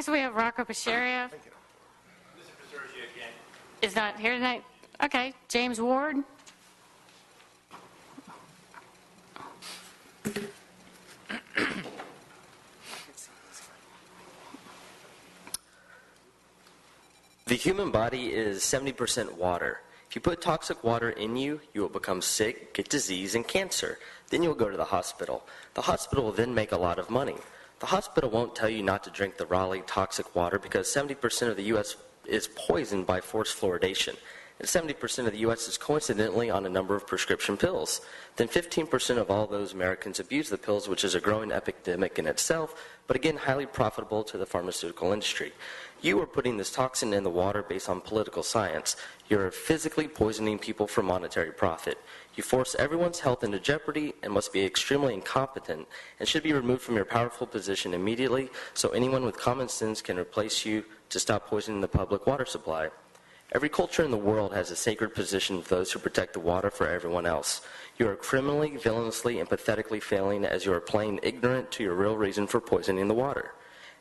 So we have Rocco Pasheria. Thank you. Mr. Pasurgia again. Is not here tonight. Okay, James Ward. The human body is 70% water. If you put toxic water in you, you will become sick, get disease, and cancer. Then you'll go to the hospital. The hospital will then make a lot of money. The hospital won't tell you not to drink the Raleigh toxic water because 70% of the U.S. is poisoned by forced fluoridation. And 70% of the U.S. is coincidentally on a number of prescription pills. Then 15% of all those Americans abuse the pills, which is a growing epidemic in itself, but again, highly profitable to the pharmaceutical industry. You are putting this toxin in the water based on political science. You're physically poisoning people for monetary profit. You force everyone's health into jeopardy and must be extremely incompetent and should be removed from your powerful position immediately so anyone with common sense can replace you to stop poisoning the public water supply. Every culture in the world has a sacred position of those who protect the water for everyone else. You are criminally, villainously, and pathetically failing as you are playing ignorant to your real reason for poisoning the water.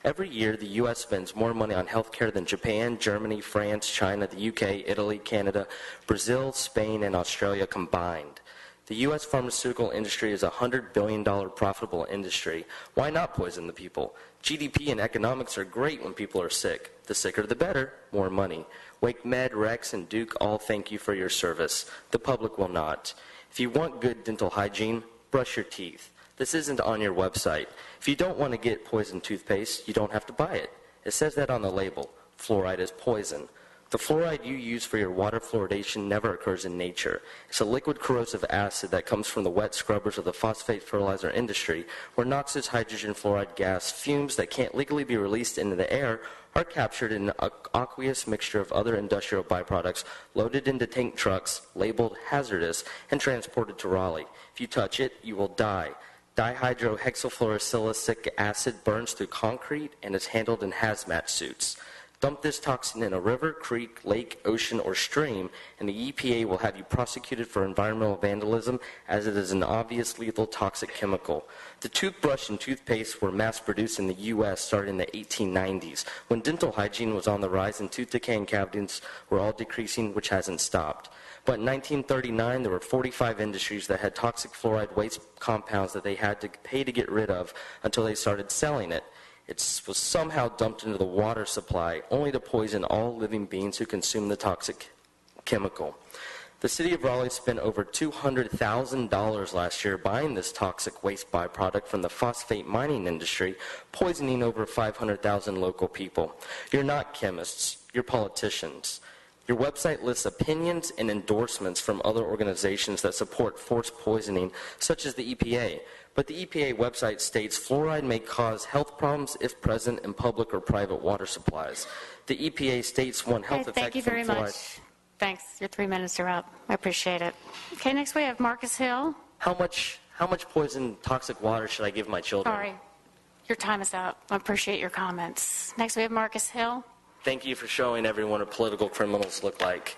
Every year, the U.S. spends more money on health care than Japan, Germany, France, China, the UK, Italy, Canada, Brazil, Spain, and Australia combined. The U.S. pharmaceutical industry is a $100 billion profitable industry. Why not poison the people? GDP and economics are great when people are sick. The sicker the better, more money. Wake Med, Rex, and Duke all thank you for your service. The public will not. If you want good dental hygiene, brush your teeth. This isn't on your website. If you don't want to get poison toothpaste, you don't have to buy it. It says that on the label. Fluoride is poison. The fluoride you use for your water fluoridation never occurs in nature. It's a liquid corrosive acid that comes from the wet scrubbers of the phosphate fertilizer industry, where noxious hydrogen fluoride gas fumes that can't legally be released into the air are captured in an aqueous mixture of other industrial byproducts loaded into tank trucks, labeled hazardous, and transported to Raleigh. If you touch it, you will die. Dihydrohexafluorosilicic acid burns through concrete and is handled in hazmat suits. Dump this toxin in a river, creek, lake, ocean, or stream, and the EPA will have you prosecuted for environmental vandalism as it is an obvious lethal toxic chemical. The toothbrush and toothpaste were mass-produced in the U.S. starting in the 1890s, when dental hygiene was on the rise and tooth decay and cavities were all decreasing, which hasn't stopped. But in 1939, there were 45 industries that had toxic fluoride waste compounds that they had to pay to get rid of until they started selling it. It was somehow dumped into the water supply, only to poison all living beings who consume the toxic chemical. The city of Raleigh spent over $200,000 last year buying this toxic waste byproduct from the phosphate mining industry, poisoning over 500,000 local people. You're not chemists, you're politicians. Your website lists opinions and endorsements from other organizations that support forced poisoning, such as the EPA. But the EPA website states fluoride may cause health problems if present in public or private water supplies. The EPA states one health effect Thank you very much. Thanks. Your 3 minutes are up. I appreciate it. Okay, next we have Marcus Hill. How much poison toxic water should I give my children? Sorry, your time is up. I appreciate your comments. Next we have Marcus Hill. Thank you for showing everyone what political criminals look like.